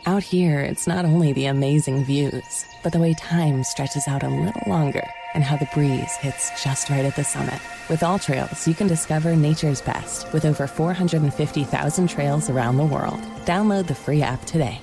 Out here, it's not only the amazing views, but the way time stretches out a little longer and how the breeze hits just right at the summit. With All Trails, you can discover nature's best with over 450,000 trails around the world. Download the free app today.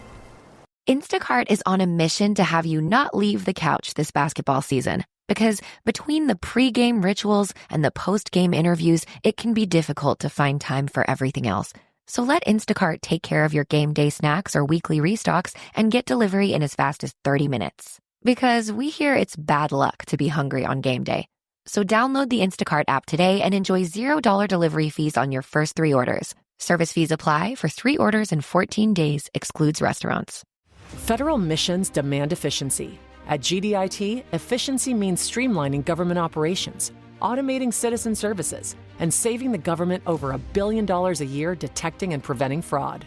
Instacart is on a mission to have you not leave the couch this basketball season. Because between the pre-game rituals and the post-game interviews, it can be difficult to find time for everything else. So let Instacart take care of your game day snacks or weekly restocks and get delivery in as fast as 30 minutes. Because we hear it's bad luck to be hungry on game day. So download the Instacart app today and enjoy $0 delivery fees on your first 3 orders. Service fees apply for 3 orders and 14 days, excludes restaurants. Federal missions demand efficiency. At GDIT, efficiency means streamlining government operations, automating citizen services, and saving the government over $1 billion a year detecting and preventing fraud.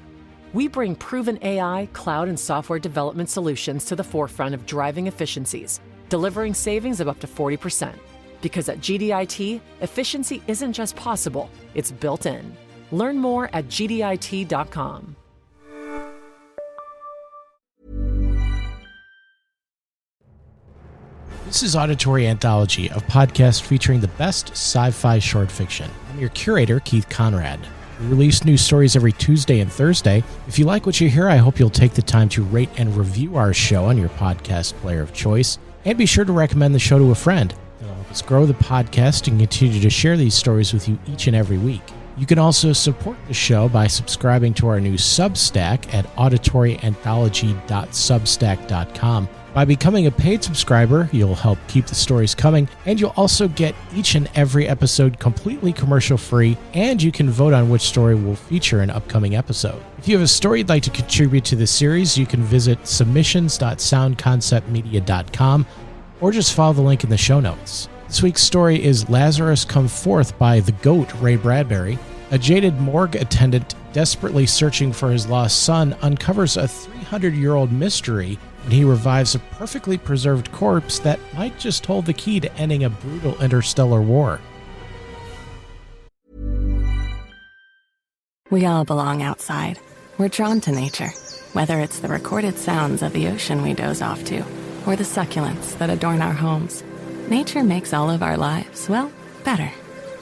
We bring proven AI, cloud, and software development solutions to the forefront of driving efficiencies, delivering savings of up to 40%. Because at GDIT, efficiency isn't just possible, it's built in. Learn more at gdit.com. This is Auditory Anthology, a podcast featuring the best sci-fi short fiction. I'm your curator, Keith Conrad. We release new stories every Tuesday and Thursday. If you like what you hear, I hope you'll take the time to rate and review our show on your podcast player of choice. And be sure to recommend the show to a friend. It'll help us grow the podcast and continue to share these stories with you each and every week. You can also support the show by subscribing to our new Substack at auditoryanthology.substack.com. By becoming a paid subscriber, you'll help keep the stories coming, and you'll also get each and every episode completely commercial-free, and you can vote on which story will feature in an upcoming episode. If you have a story you'd like to contribute to the series, you can visit submissions.soundconceptmedia.com or just follow the link in the show notes. This week's story is Lazarus Come Forth by the GOAT, Ray Bradbury. A jaded morgue attendant desperately searching for his lost son uncovers a 300-year-old mystery when he revives a perfectly preserved corpse that might just hold the key to ending a brutal interstellar war. We all belong outside. We're drawn to nature, whether it's the recorded sounds of the ocean we doze off to, or the succulents that adorn our homes. Nature makes all of our lives, well, better.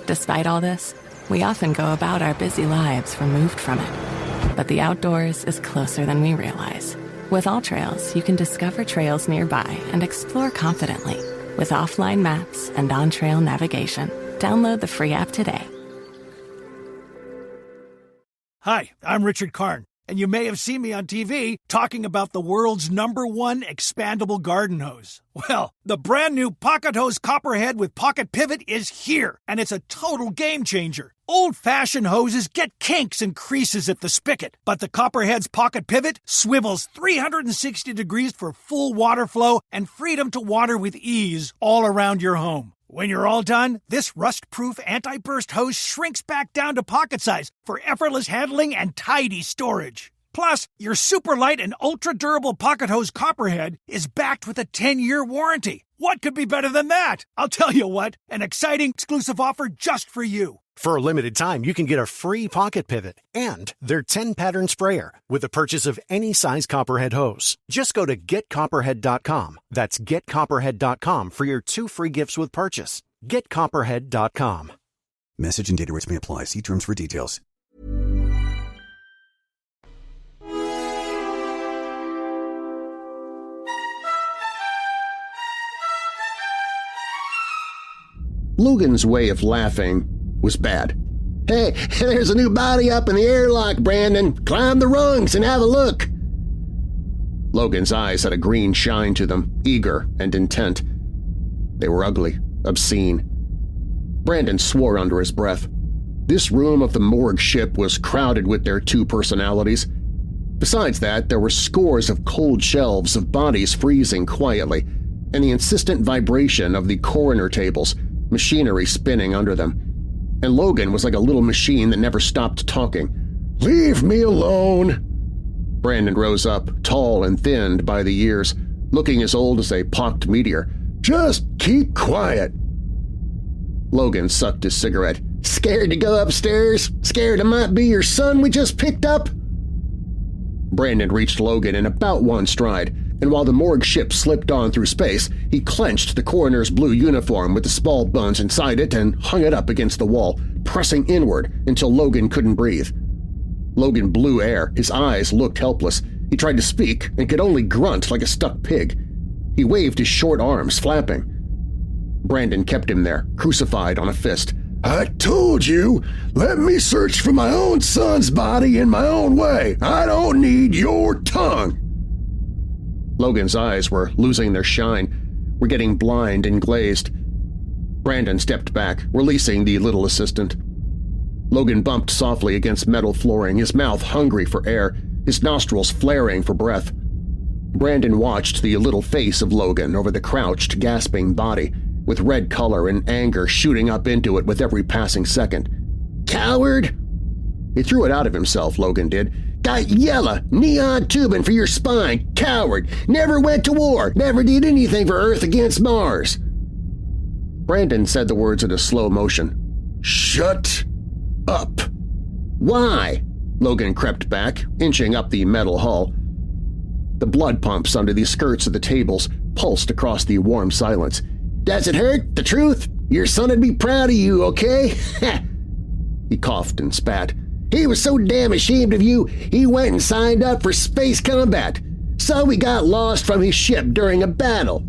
Despite all this, we often go about our busy lives removed from it. But the outdoors is closer than we realize. With All Trails, you can discover trails nearby and explore confidently. With offline maps and on-trail navigation, download the free app today. Hi, I'm Richard Karn, and you may have seen me on TV talking about the world's #1 expandable garden hose. Well, the brand new Pocket Hose Copperhead with Pocket Pivot is here, and it's a total game changer. Old-fashioned hoses get kinks and creases at the spigot, but the Copperhead's Pocket Pivot swivels 360 degrees for full water flow and freedom to water with ease all around your home. When you're all done, this rust-proof anti-burst hose shrinks back down to pocket size for effortless handling and tidy storage. Plus, your super light and ultra-durable Pocket Hose Copperhead is backed with a 10-year warranty. What could be better than that? I'll tell you what, an exciting exclusive offer just for you. For a limited time, you can get a free Pocket Pivot and their 10-pattern sprayer with the purchase of any size Copperhead hose. Just go to getcopperhead.com. That's getcopperhead.com for your 2 free gifts with purchase. Getcopperhead.com. Message and data rates may apply. See terms for details. Logan's way of laughing was bad. Hey, there's a new body up in the airlock, Brandon. Climb the rungs and have a look. Logan's eyes had a green shine to them, eager and intent. They were ugly, obscene. Brandon swore under his breath. This room of the morgue ship was crowded with their 2 personalities. Besides that, there were scores of cold shelves of bodies freezing quietly, and the insistent vibration of the coroner tables, machinery spinning under them. And Logan was like a little machine that never stopped talking. "Leave me alone!" Brandon rose up, tall and thinned by the years, looking as old as a pocked meteor. "Just keep quiet!" Logan sucked his cigarette. "Scared to go upstairs? Scared it might be your son we just picked up?" Brandon reached Logan in about one stride, and while the morgue ship slipped on through space, he clenched the coroner's blue uniform with the small bones inside it and hung it up against the wall, pressing inward until Logan couldn't breathe. Logan blew air. His eyes looked helpless. He tried to speak and could only grunt like a stuck pig. He waved his short arms, flapping. Brandon kept him there, crucified on a fist. I told you, let me search for my own son's body in my own way. I don't need your tongue. Logan's eyes were losing their shine, were getting blind and glazed. Brandon stepped back, releasing the little assistant. Logan bumped softly against metal flooring, his mouth hungry for air, his nostrils flaring for breath. Brandon watched the little face of Logan over the crouched, gasping body, with red color and anger shooting up into it with every passing second. "Coward!" He threw it out of himself, Logan did. "Got yellow, neon tubing for your spine! Coward! Never went to war! Never did anything for Earth against Mars!" Brandon said the words in a slow motion. "Shut up!" "Why?" Logan crept back, inching up the metal hull. The blood pumps under the skirts of the tables pulsed across the warm silence. "Does it hurt? The truth? Your son'd be proud of you, okay?" He coughed and spat. "He was so damn ashamed of you, he went and signed up for space combat. So he got lost from his ship during a battle."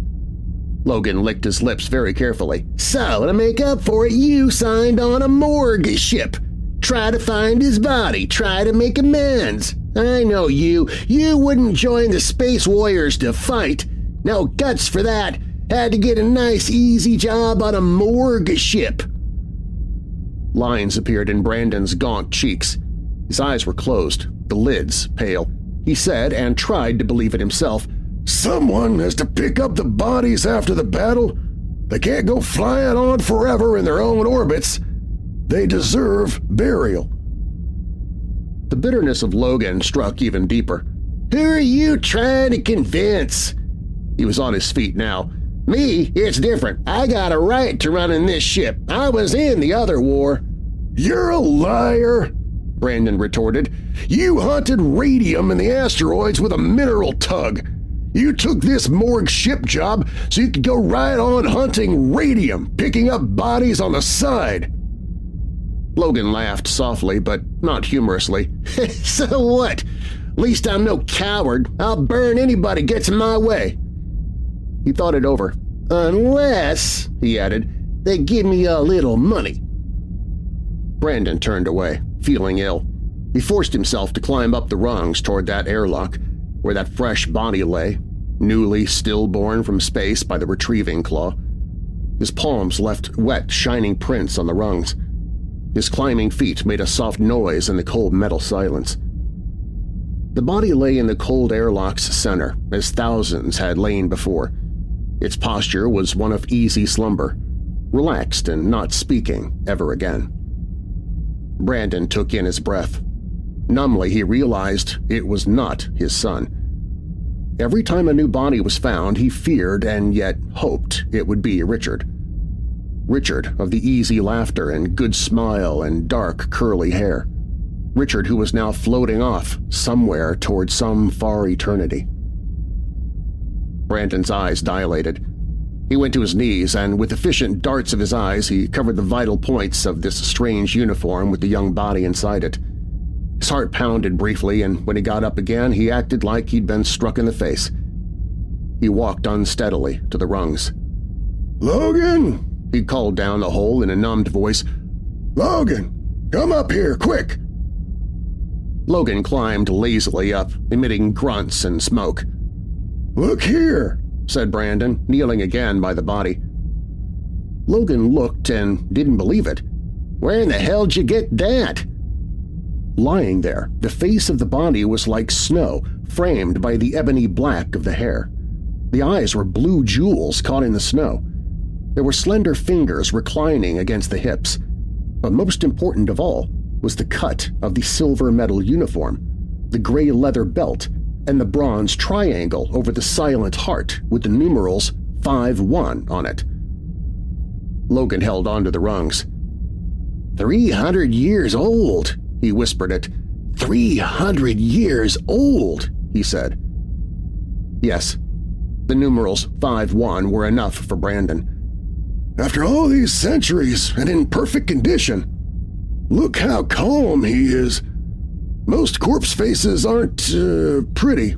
Logan licked his lips very carefully. "So, to make up for it, you signed on a morgue ship. Try to find his body, try to make amends. I know you. You wouldn't join the Space Warriors to fight. No guts for that. Had to get a nice, easy job on a morgue ship." Lines appeared in Brandon's gaunt cheeks. His eyes were closed, the lids pale. He said, and tried to believe it himself, "Someone has to pick up the bodies after the battle. They can't go flying on forever in their own orbits. They deserve burial." The bitterness of Logan struck even deeper. "Who are you trying to convince?" He was on his feet now. "Me? It's different. I got a right to run in this ship. I was in the other war." "You're a liar," Brandon retorted. "You hunted radium in the asteroids with a mineral tug. You took this morgue ship job so you could go right on hunting radium, picking up bodies on the side." Logan laughed softly, but not humorously. "So what? Least I'm no coward. I'll burn anybody gets in my way." He thought it over. "Unless," he added, "they give me a little money." Brandon turned away, feeling ill. He forced himself to climb up the rungs toward that airlock, where that fresh body lay, newly stillborn from space by the retrieving claw. His palms left wet, shining prints on the rungs. His climbing feet made a soft noise in the cold metal silence. The body lay in the cold airlock's center, as thousands had lain before. Its posture was one of easy slumber, relaxed and not speaking ever again. Brandon took in his breath. Numbly, he realized it was not his son. Every time a new body was found, he feared and yet hoped it would be Richard. Richard of the easy laughter and good smile and dark curly hair. Richard who was now floating off somewhere toward some far eternity. Brandon's eyes dilated. He went to his knees, and with efficient darts of his eyes he covered the vital points of this strange uniform with the young body inside it. His heart pounded briefly, and when he got up again he acted like he'd been struck in the face. He walked unsteadily to the rungs. "Logan!" he called down the hole in a numbed voice. "Logan! Come up here, quick!" Logan climbed lazily up, emitting grunts and smoke. "Look here," said Brandon, kneeling again by the body. Logan looked and didn't believe it. "Where in the hell'd you get that?" Lying there, the face of the body was like snow, framed by the ebony black of the hair. The eyes were blue jewels caught in the snow. There were slender fingers reclining against the hips, but most important of all was the cut of the silver metal uniform, the gray leather belt, and the bronze triangle over the silent heart with the numerals 5-1 on it. Logan held onto the rungs. 300 years old, he whispered it. 300 years old, he said. Yes, the numerals 5-1 were enough for Brandon. After all these centuries and in perfect condition, look how calm he is. Most corpse faces aren't, pretty.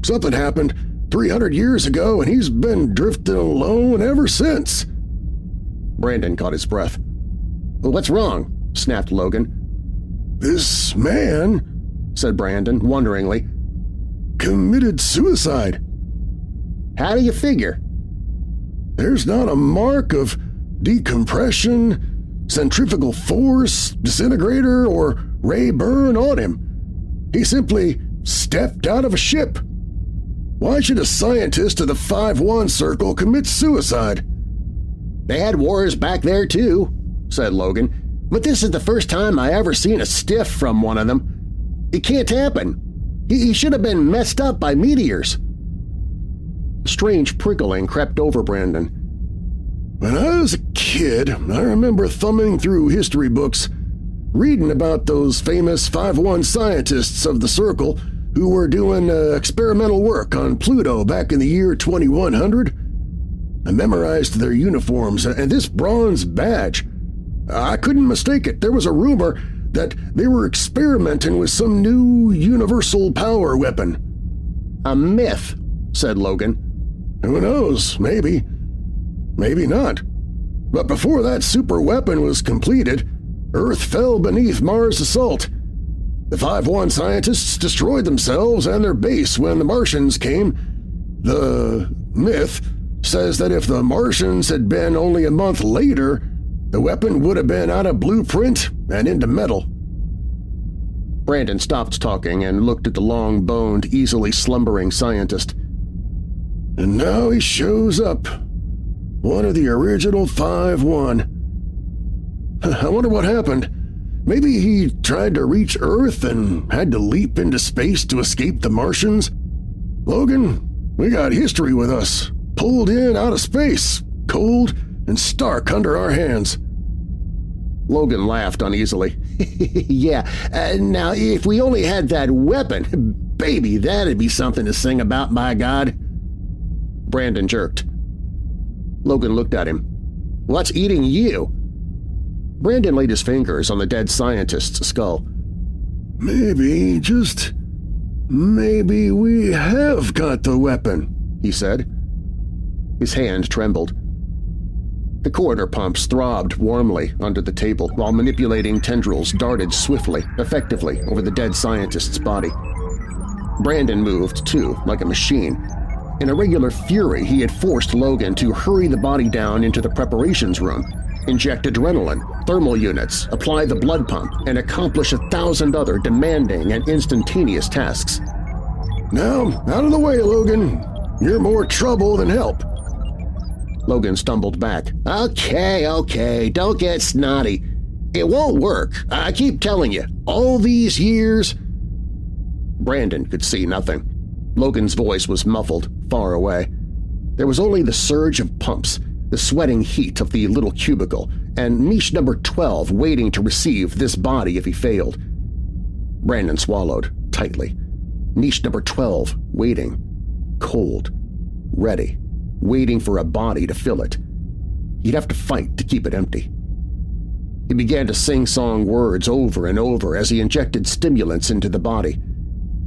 Something happened 300 years ago and he's been drifting alone ever since. Brandon caught his breath. What's wrong? Snapped Logan. This man, said Brandon wonderingly, committed suicide. How do you figure? There's not a mark of decompression, centrifugal force, disintegrator, or ray burn on him. He simply stepped out of a ship. Why should a scientist of the 5-1 circle commit suicide? They had wars back there too, said Logan, but this is the first time I ever seen a stiff from one of them. It can't happen. He should have been messed up by meteors. A strange prickling crept over Brandon. When I was a kid, I remember thumbing through history books, reading about those famous 5-1 scientists of the Circle who were doing experimental work on Pluto back in the year 2100. I memorized their uniforms and this bronze badge. I couldn't mistake it. There was a rumor that they were experimenting with some new universal power weapon. A myth, said Logan. Who knows? Maybe. Maybe not. But before that super weapon was completed, Earth fell beneath Mars' assault. The 5-1 scientists destroyed themselves and their base when the Martians came. The myth says that if the Martians had been only a month later, the weapon would have been out of blueprint and into metal. Brandon stopped talking and looked at the long-boned, easily slumbering scientist. And now he shows up. One of the original 5-1. I wonder what happened. Maybe he tried to reach Earth and had to leap into space to escape the Martians? Logan, we got history with us. Pulled in out of space, cold and stark under our hands. Logan laughed uneasily. Yeah, now if we only had that weapon, baby, that'd be something to sing about, by God. Brandon jerked. Logan looked at him. What's eating you? Brandon laid his fingers on the dead scientist's skull. Maybe, just maybe we have got the weapon, he said. His hand trembled. The corridor pumps throbbed warmly under the table while manipulating tendrils darted swiftly, effectively over the dead scientist's body. Brandon moved, too, like a machine. In a regular fury, he had forced Logan to hurry the body down into the preparations room, inject adrenaline, thermal units, apply the blood pump, and accomplish 1,000 other demanding and instantaneous tasks. Now, out of the way, Logan. You're more trouble than help. Logan stumbled back. Okay, don't get snotty. It won't work. I keep telling you, all these years… Brandon could see nothing. Logan's voice was muffled, far away. There was only the surge of pumps, the sweating heat of the little cubicle, and niche number 12 waiting to receive this body if he failed. Brandon swallowed, tightly. Niche number 12, waiting. Cold. Ready. Waiting for a body to fill it. He'd have to fight to keep it empty. He began to sing-song words over and over as he injected stimulants into the body.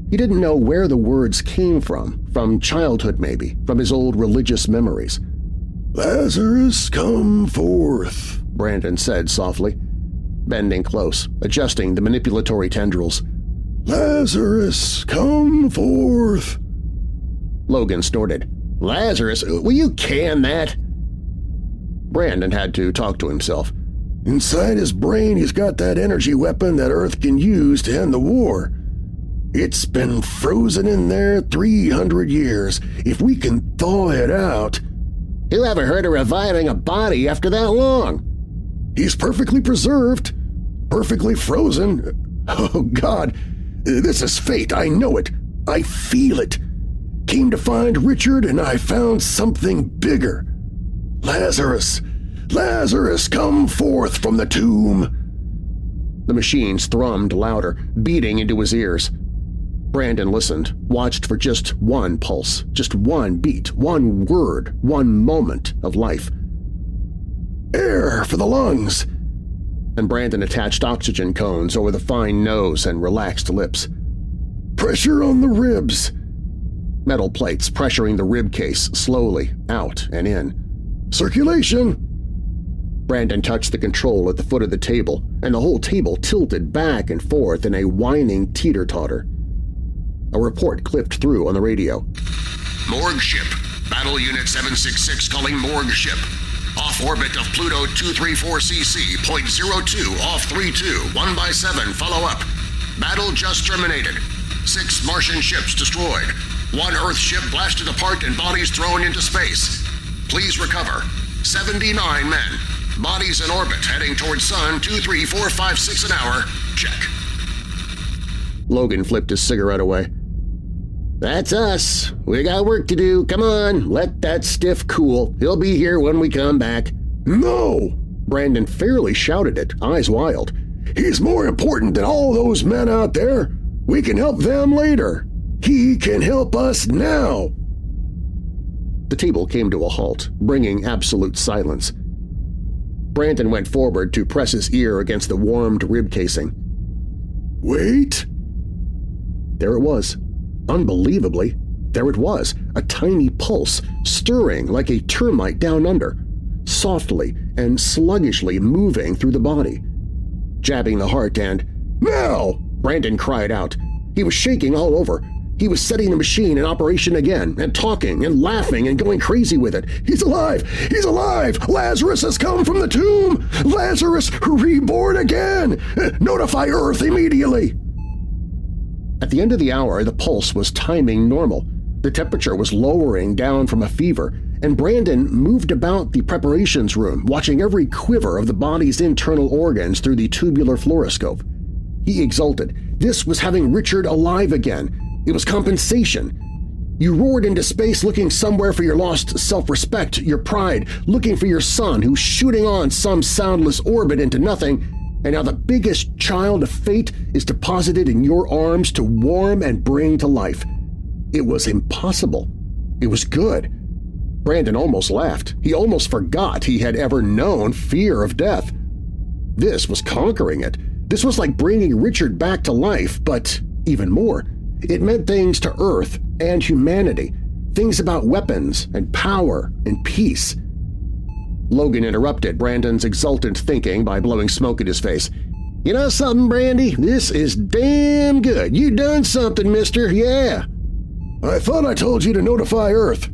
He didn't know where the words came from childhood maybe, from his old religious memories. Lazarus, come forth, Brandon said softly, bending close, adjusting the manipulatory tendrils. Lazarus, come forth. Logan snorted. Lazarus, will you can that? Brandon had to talk to himself. Inside his brain, he's got that energy weapon that Earth can use to end the war. It's been frozen in there 300 years. If we can thaw it out… Who ever heard of reviving a body after that long? He's perfectly preserved, perfectly frozen. Oh, God, this is fate. I know it. I feel it. Came to find Richard, and I found something bigger. Lazarus, Lazarus, come forth from the tomb. The machines thrummed louder, beating into his ears. Brandon listened, watched for just one pulse, just one beat, one word, one moment of life. "Air for the lungs!" And Brandon attached oxygen cones over the fine nose and relaxed lips. "Pressure on the ribs!" Metal plates pressuring the rib case slowly, out and in. "Circulation!" Brandon touched the control at the foot of the table, and the whole table tilted back and forth in a whining teeter-totter. A report clipped through on the radio. "Morgue ship. Battle Unit 766 calling morgue ship. Off orbit of Pluto 234CC, .02, off 32, 1/7, follow up. Battle just terminated. 6 Martian ships destroyed. 1 Earth ship blasted apart and bodies thrown into space. Please recover. 79 men. Bodies in orbit heading towards Sun 23456 an hour. Check." Logan flipped his cigarette away. "That's us. We got work to do. Come on, let that stiff cool. He'll be here when we come back." "No!" Brandon fairly shouted it, eyes wild. "He's more important than all those men out there. We can help them later. He can help us now." The table came to a halt, bringing absolute silence. Brandon went forward to press his ear against the warmed rib casing. "Wait!" There it was. Unbelievably, there it was, a tiny pulse, stirring like a termite down under, softly and sluggishly moving through the body. Jabbing the heart and, "Now!" Brandon cried out. He was shaking all over. He was setting the machine in operation again, and talking and laughing and going crazy with it. "He's alive! He's alive! Lazarus has come from the tomb! Lazarus reborn again! Notify Earth immediately!" At the end of the hour, the pulse was timing normal. The temperature was lowering down from a fever, and Brandon moved about the preparations room, watching every quiver of the body's internal organs through the tubular fluoroscope. He exulted. This was having Richard alive again. It was compensation. You roared into space looking somewhere for your lost self-respect, your pride, looking for your son who's shooting on some soundless orbit into nothing, and now the biggest child of fate is deposited in your arms to warm and bring to life. It was impossible. It was good. Brandon almost laughed. He almost forgot he had ever known fear of death. This was conquering it. This was like bringing Richard back to life, but even more. It meant things to Earth and humanity, things about weapons and power and peace. Logan interrupted Brandon's exultant thinking by blowing smoke at his face. "You know something, Brandy? This is damn good. You done something, mister, yeah." "I thought I told you to notify Earth."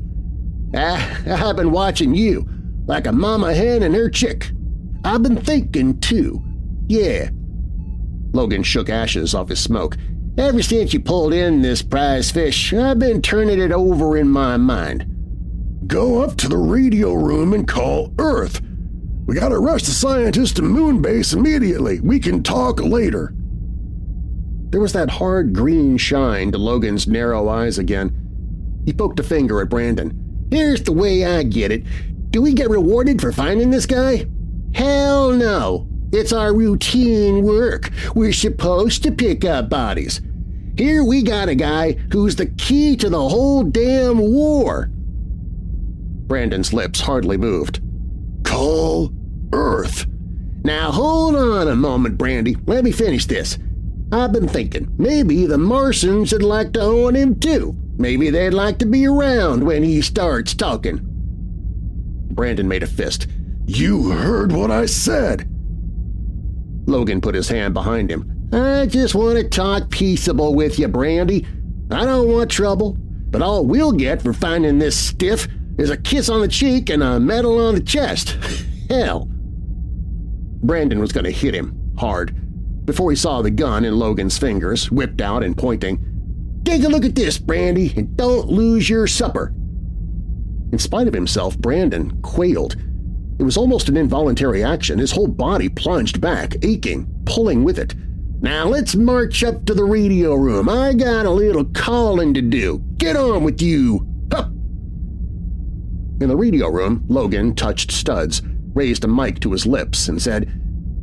I've been watching you, like a mama hen and her chick. I've been thinking, too. Yeah." Logan shook ashes off his smoke. "Ever since you pulled in this prize fish, I've been turning it over in my mind." "Go up to the radio room and call Earth. We gotta rush the scientists to Moonbase immediately. We can talk later." There was that hard green shine to Logan's narrow eyes again. He poked a finger at Brandon. "Here's the way I get it. Do we get rewarded for finding this guy? Hell no. It's our routine work. We're supposed to pick up bodies. Here we got a guy who's the key to the whole damn war." Brandon's lips hardly moved. "Call Earth." "Now hold on a moment, Brandy. Let me finish this. I've been thinking, maybe the Martians would like to own him too. Maybe they'd like to be around when he starts talking." Brandon made a fist. "You heard what I said." Logan put his hand behind him. "I just want to talk peaceable with you, Brandy. I don't want trouble, but all we'll get for finding this stiff is a kiss on the cheek and a medal on the chest. Hell." Brandon was going to hit him, hard, before he saw the gun in Logan's fingers, whipped out and pointing. "Take a look at this, Brandy, and don't lose your supper." In spite of himself, Brandon quailed. It was almost an involuntary action. His whole body plunged back, aching, pulling with it. "Now let's march up to the radio room. I got a little calling to do. Get on with you. Hup!" In the radio room, Logan touched studs, raised a mic to his lips, and said,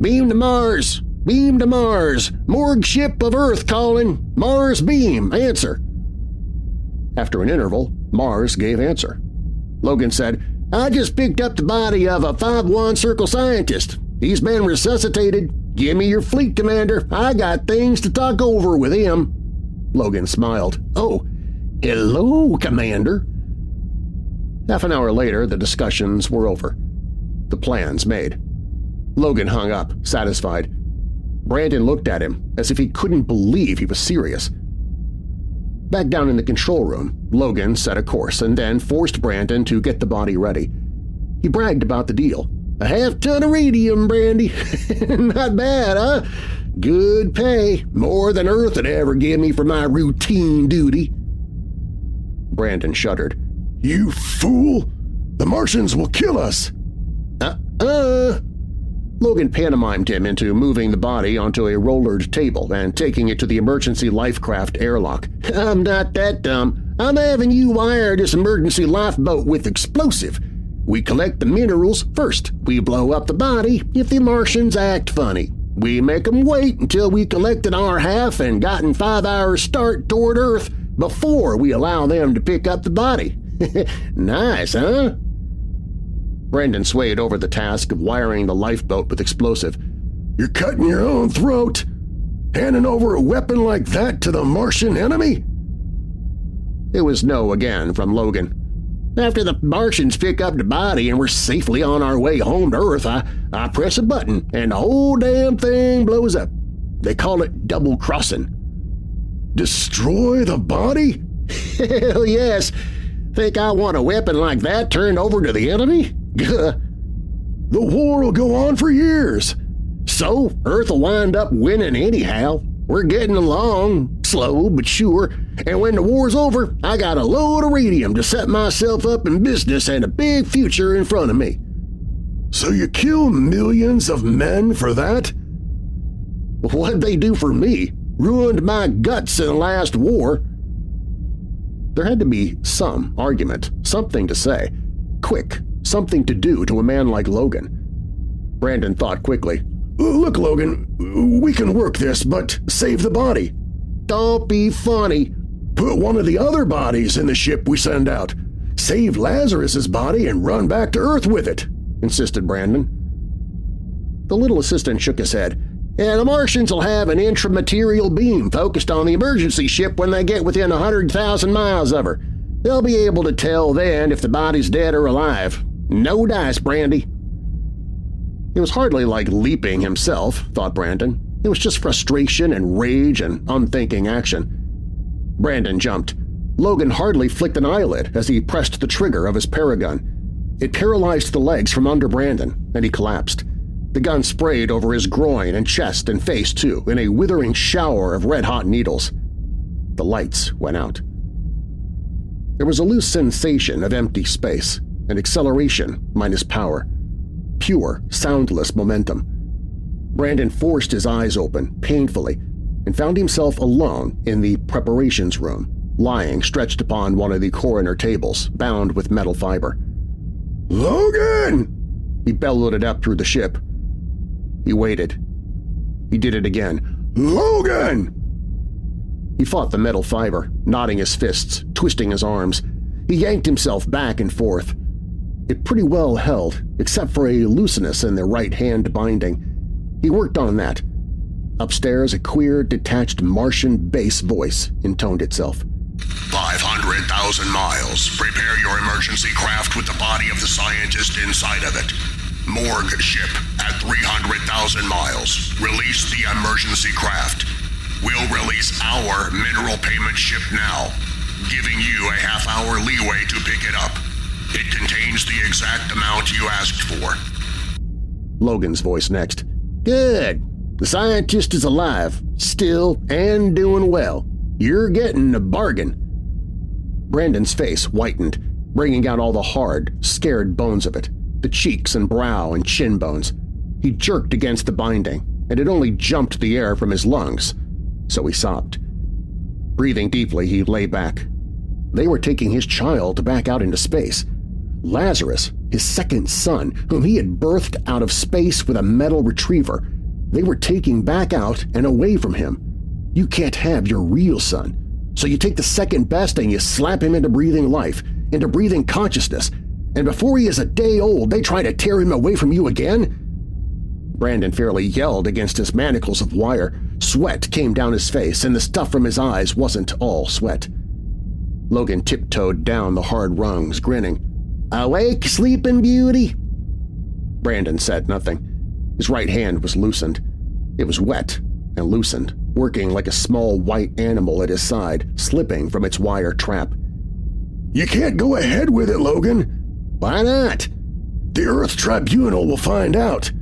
"Beam to Mars. Beam to Mars. Morgue ship of Earth calling. Mars beam. Answer. After an interval, Mars gave answer. Logan said, I just picked up the body of a 5-1 Circle scientist. He's been resuscitated. Give me your fleet, Commander. I got things to talk over with him. Logan smiled. Oh, hello, Commander. Half an hour later, the discussions were over. The plans made. Logan hung up, satisfied. Brandon looked at him as if he couldn't believe he was serious. Back down in the control room, Logan set a course and then forced Brandon to get the body ready. He bragged about the deal. A half-ton of radium, Brandy. Not bad, huh? Good pay. More than Earth would ever give me for my routine duty. Brandon shuddered. You fool! The Martians will kill us! Logan pantomimed him into moving the body onto a rollered table and taking it to the emergency lifecraft airlock. I'm not that dumb. I'm having you wire this emergency lifeboat with explosive. We collect the minerals first. We blow up the body if the Martians act funny. We make them wait until we collected our half and gotten 5 hours start toward Earth before we allow them to pick up the body. Nice, huh? Brandon swayed over the task of wiring the lifeboat with explosive. You're cutting your own throat? Handing over a weapon like that to the Martian enemy? It was no again from Logan. After the Martians pick up the body and we're safely on our way home to Earth, I press a button and the whole damn thing blows up. They call it double-crossing. Destroy the body? Hell yes. Think I want a weapon like that turned over to the enemy? The war will go on for years. So Earth will wind up winning anyhow. We're getting along, slow but sure, and when the war's over, I got a load of radium to set myself up in business and a big future in front of me. So you kill millions of men for that? What'd they do for me? Ruined my guts in the last war. There had to be some argument, something to say. Quick, something to do to a man like Logan. Brandon thought quickly. Look, Logan, we can work this, but save the body. Don't be funny. Put one of the other bodies in the ship we send out. Save Lazarus's body and run back to Earth with it, insisted Brandon. The little assistant shook his head. Yeah, the Martians will have an intramaterial beam focused on the emergency ship when they get within 100,000 miles of her. They'll be able to tell then if the body's dead or alive. No dice, Brandy. It was hardly like leaping himself, thought Brandon. It was just frustration and rage and unthinking action. Brandon jumped. Logan hardly flicked an eyelid as he pressed the trigger of his paragun. It paralyzed the legs from under Brandon, and he collapsed. The gun sprayed over his groin and chest and face, too, in a withering shower of red-hot needles. The lights went out. There was a loose sensation of empty space, an acceleration minus power. Pure, soundless momentum. Brandon forced his eyes open, painfully, and found himself alone in the preparations room, lying stretched upon one of the coroner tables, bound with metal fiber. "Logan!" He bellowed it up through the ship. He waited. He did it again. "Logan!" He fought the metal fiber, knotting his fists, twisting his arms. He yanked himself back and forth. It pretty well held, except for a looseness in the right-hand binding. He worked on that. Upstairs, a queer, detached Martian bass voice intoned itself. 500,000 miles. Prepare your emergency craft with the body of the scientist inside of it. Morgue ship at 300,000 miles. Release the emergency craft. We'll release our mineral payment ship now, giving you a half-hour leeway to pick it up. It contains the exact amount you asked for. Logan's voice next. Good. The scientist is alive, still, and doing well. You're getting a bargain. Brandon's face whitened, bringing out all the hard, scared bones of it, the cheeks and brow and chin bones. He jerked against the binding, and it only jumped the air from his lungs, so he sobbed. Breathing deeply, he lay back. They were taking his child back out into space. Lazarus, his second son, whom he had birthed out of space with a metal retriever. They were taking back out and away from him. You can't have your real son. So you take the second best and you slap him into breathing life, into breathing consciousness, and before he is a day old, they try to tear him away from you again? Brandon fairly yelled against his manacles of wire. Sweat came down his face, and the stuff from his eyes wasn't all sweat. Logan tiptoed down the hard rungs, grinning. "Awake, sleeping beauty?" Brandon said nothing. His right hand was loosened. It was wet and loosened, working like a small white animal at his side, slipping from its wire trap. "You can't go ahead with it, Logan." "Why not?" "The Earth Tribunal will find out."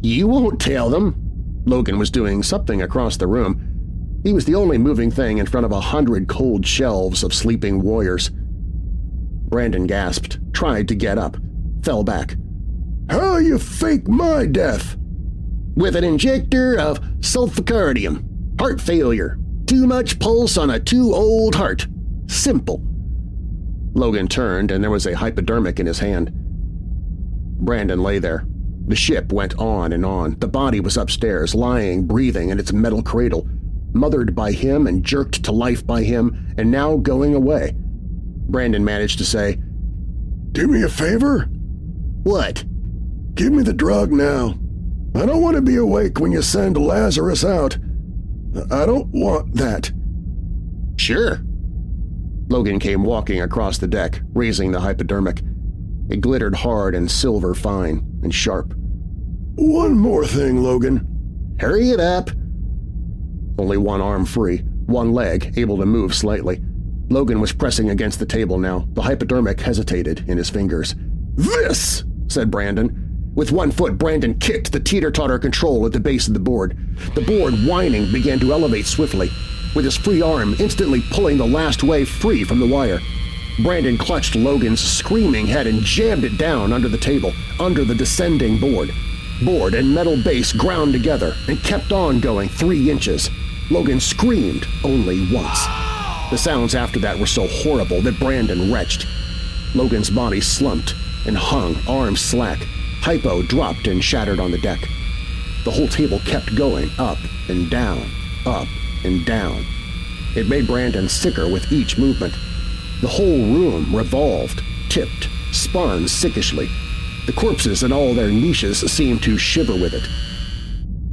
"You won't tell them." Logan was doing something across the room. He was the only moving thing in front of 100 cold shelves of sleeping warriors. Brandon gasped, tried to get up, fell back. "How you fake my death?" "With an injector of sulfocardium. Heart failure. Too much pulse on a too old heart. Simple." Logan turned and there was a hypodermic in his hand. Brandon lay there. The ship went on and on. The body was upstairs, lying, breathing in its metal cradle, mothered by him and jerked to life by him, and now going away. Brandon managed to say, "Do me a favor?" "What?" "Give me the drug now. I don't want to be awake when you send Lazarus out. I don't want that." "Sure." Logan came walking across the deck, raising the hypodermic. It glittered hard and silver fine and sharp. "One more thing, Logan." "Hurry it up." Only one arm free, one leg able to move slightly. Logan was pressing against the table now. The hypodermic hesitated in his fingers. "This!" said Brandon. With one foot, Brandon kicked the teeter-totter control at the base of the board. The board, whining, began to elevate swiftly, with his free arm instantly pulling the last wave free from the wire. Brandon clutched Logan's screaming head and jammed it down under the table, under the descending board. Board and metal base ground together and kept on going 3 inches. Logan screamed only once. The sounds after that were so horrible that Brandon retched. Logan's body slumped and hung, arms slack. Hypo dropped and shattered on the deck. The whole table kept going up and down, up and down. It made Brandon sicker with each movement. The whole room revolved, tipped, spun sickishly. The corpses in all their niches seemed to shiver with it.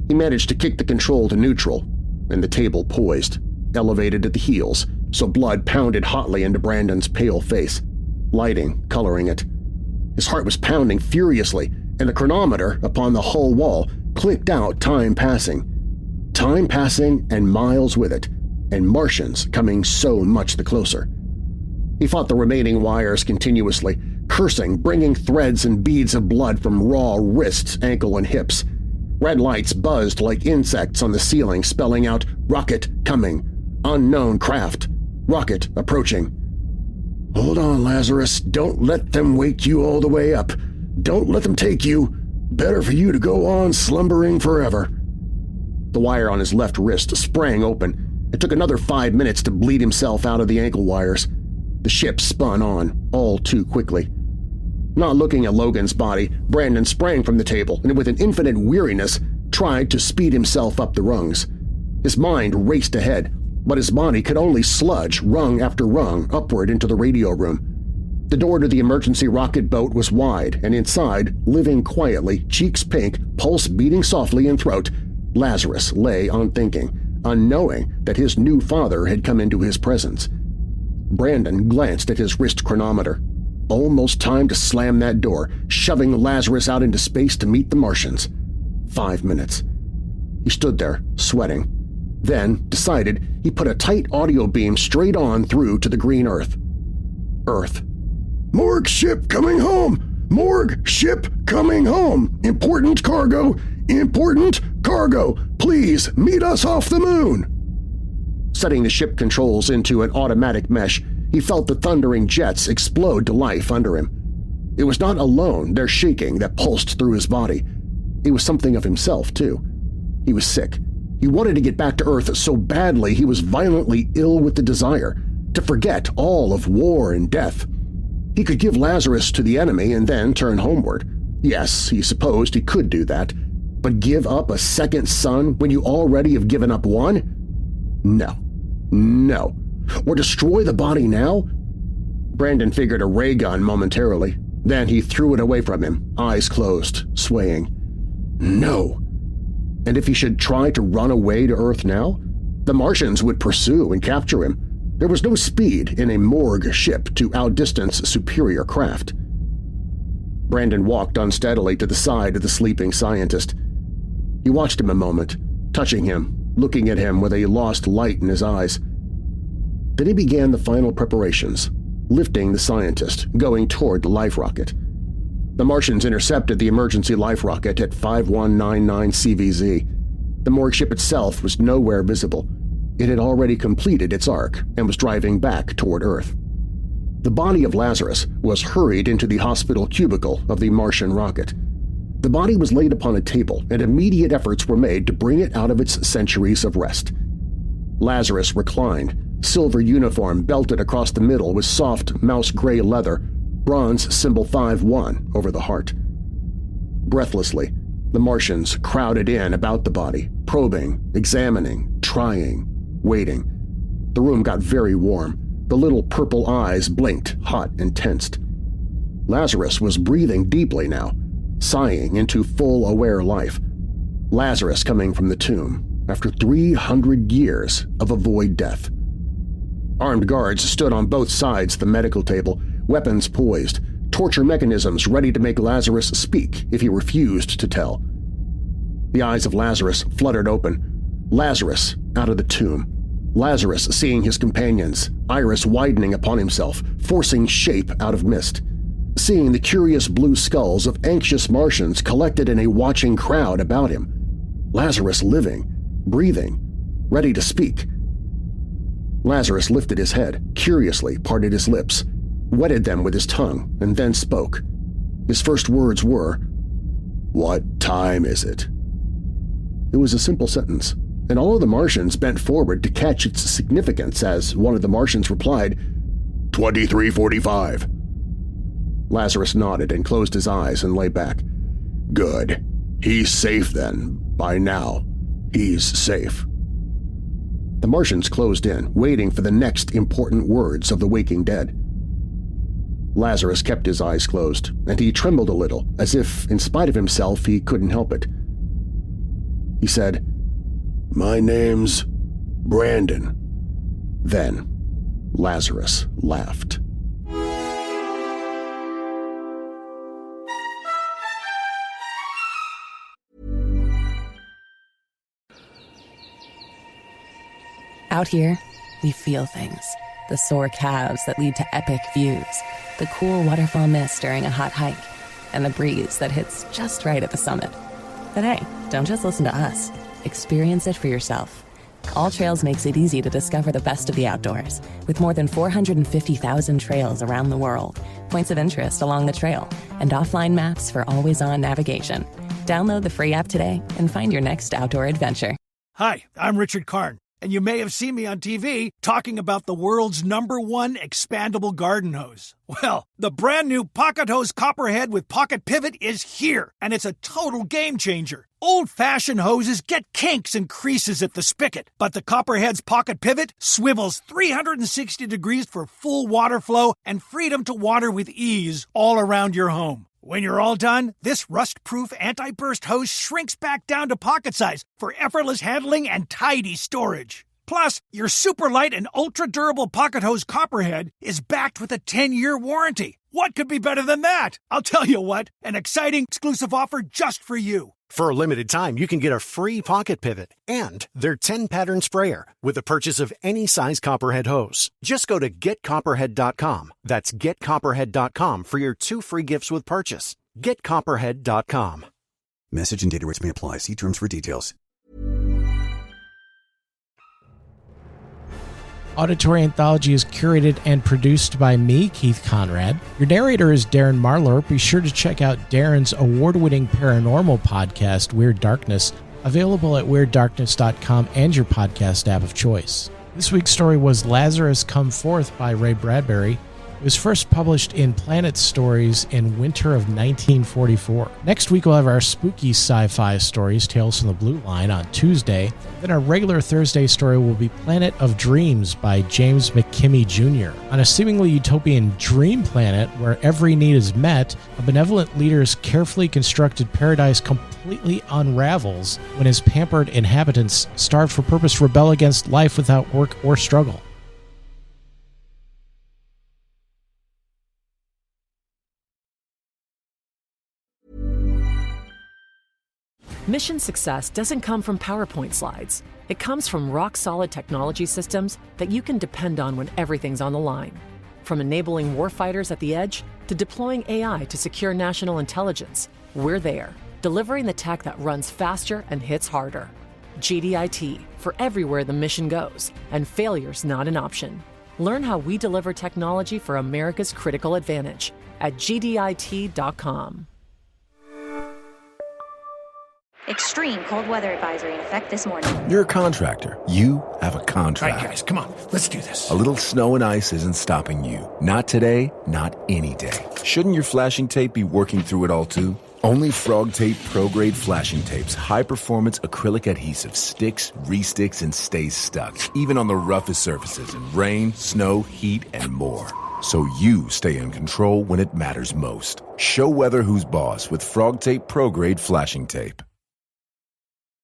He managed to kick the control to neutral, and the table poised, elevated at the heels, so blood pounded hotly into Brandon's pale face, lighting coloring it. His heart was pounding furiously, and the chronometer upon the hull wall clicked out time passing. Time passing and miles with it, and Martians coming so much the closer. He fought the remaining wires continuously, cursing, bringing threads and beads of blood from raw wrists, ankle, and hips. Red lights buzzed like insects on the ceiling, spelling out "Rocket coming," "Unknown craft," "Rocket approaching." "Hold on, Lazarus. Don't let them wake you all the way up. Don't let them take you. Better for you to go on slumbering forever." The wire on his left wrist sprang open. It took another 5 minutes to bleed himself out of the ankle wires. The ship spun on, all too quickly. Not looking at Logan's body, Brandon sprang from the table and with an infinite weariness tried to speed himself up the rungs. His mind raced ahead, but his body could only sludge rung after rung upward into the radio room. The door to the emergency rocket boat was wide, and inside, living quietly, cheeks pink, pulse beating softly in throat, Lazarus lay unthinking, unknowing that his new father had come into his presence. Brandon glanced at his wrist chronometer. Almost time to slam that door, shoving Lazarus out into space to meet the Martians. 5 minutes. He stood there, sweating. Then decided he put a tight audio beam straight on through to the green Earth. Earth. "Morgue ship coming home! Morgue ship coming home! Important cargo! Important cargo! Please meet us off the moon!" Setting the ship controls into an automatic mesh, he felt the thundering jets explode to life under him. It was not alone their shaking that pulsed through his body. It was something of himself, too. He was sick. He wanted to get back to Earth so badly he was violently ill with the desire to forget all of war and death. He could give Lazarus to the enemy and then turn homeward. Yes, he supposed he could do that. but give up a second son when you already have given up one? No. No. Or destroy the body now? Brandon figured a ray gun momentarily. Then he threw it away from him, eyes closed, swaying. No. And if he should try to run away to Earth now? The Martians would pursue and capture him. There was no speed in a morgue ship to outdistance superior craft. Brandon walked unsteadily to the side of the sleeping scientist. He watched him a moment, touching him, looking at him with a lost light in his eyes. Then he began the final preparations, lifting the scientist, going toward the life rocket. The Martians intercepted the emergency life rocket at 5199 CVZ. The morgue ship itself was nowhere visible. It had already completed its arc and was driving back toward Earth. The body of Lazarus was hurried into the hospital cubicle of the Martian rocket. The body was laid upon a table, and immediate efforts were made to bring it out of its centuries of rest. Lazarus reclined, silver uniform belted across the middle with soft mouse-gray leather, bronze symbol 5-1 over the heart. Breathlessly, the Martians crowded in about the body, probing, examining, trying, waiting. The room got very warm. The little purple eyes blinked, hot and tensed. Lazarus was breathing deeply now, sighing into full aware life. Lazarus coming from the tomb after 300 years of a void death. Armed guards stood on both sides of the medical table, weapons poised, torture mechanisms ready to make Lazarus speak if he refused to tell. The eyes of Lazarus fluttered open. Lazarus out of the tomb. Lazarus seeing his companions, iris widening upon himself, forcing shape out of mist. Seeing the curious blue skulls of anxious Martians collected in a watching crowd about him. Lazarus living, breathing, ready to speak. Lazarus lifted his head, curiously parted his lips, wetted them with his tongue, and then spoke. His first words were, "What time is it?" It was a simple sentence, and all of the Martians bent forward to catch its significance as one of the Martians replied, 23:45. Lazarus nodded and closed his eyes and lay back. Good. He's safe then. By now, he's safe. The Martians closed in, waiting for the next important words of the waking dead. Lazarus kept his eyes closed, and he trembled a little, as if, in spite of himself, he couldn't help it. He said, "My name's Brandon." Then Lazarus laughed. Out here, we feel things. The sore calves that lead to epic views, the cool waterfall mist during a hot hike, and the breeze that hits just right at the summit. But hey, don't just listen to us. Experience it for yourself. All Trails makes it easy to discover the best of the outdoors, with more than 450,000 trails around the world, points of interest along the trail, and offline maps for always-on navigation. Download the free app today and find your next outdoor adventure. Hi, I'm Richard Karn, and you may have seen me on TV talking about the world's #1 expandable garden hose. Well, the brand new Pocket Hose Copperhead with Pocket Pivot is here, and it's a total game changer. Old-fashioned hoses get kinks and creases at the spigot, but the Copperhead's Pocket Pivot swivels 360 degrees for full water flow and freedom to water with ease all around your home. When you're all done, this rust-proof anti-burst hose shrinks back down to pocket size for effortless handling and tidy storage. Plus, your super light and ultra-durable Pocket Hose Copperhead is backed with a 10-year warranty. What could be better than that? I'll tell you what, an exciting exclusive offer just for you. For a limited time, you can get a free pocket pivot and their 10-pattern sprayer with the purchase of any size Copperhead hose. Just go to getcopperhead.com. That's getcopperhead.com for your 2 free gifts with purchase. Getcopperhead.com. Message and data rates may apply. See terms for details. Auditory Anthology is curated and produced by me, Keith Conrad. Your narrator is Darren Marler. Be sure to check out Darren's award-winning paranormal podcast, Weird Darkness, available at WeirdDarkness.com and your podcast app of choice. This week's story was Lazarus Come Forth by Ray Bradbury. It was first published in Planet Stories in winter of 1944. Next week, we'll have our spooky sci-fi stories, Tales from the Blue Line, on Tuesday. Then our regular Thursday story will be Planet of Dreams by James McKimmey Jr. On a seemingly utopian dream planet where every need is met, a benevolent leader's carefully constructed paradise completely unravels when his pampered inhabitants, starved for purpose, rebel against life without work or struggle. Mission success doesn't come from PowerPoint slides. It comes from rock-solid technology systems that you can depend on when everything's on the line. From enabling warfighters at the edge to deploying AI to secure national intelligence, we're there, delivering the tech that runs faster and hits harder. GDIT, for everywhere the mission goes, and failure's not an option. Learn how we deliver technology for America's critical advantage at gdit.com. Extreme cold weather advisory in effect this morning. You're a contractor. You have a contract. All right, guys, come on. Let's do this. A little snow and ice isn't stopping you. Not today, not any day. Shouldn't your flashing tape be working through it all too? Only Frog Tape Pro Grade flashing tapes, high-performance acrylic adhesive, sticks, re-sticks, and stays stuck, even on the roughest surfaces in rain, snow, heat, and more. So you stay in control when it matters most. Show weather who's boss with Frog Tape Pro Grade flashing tape.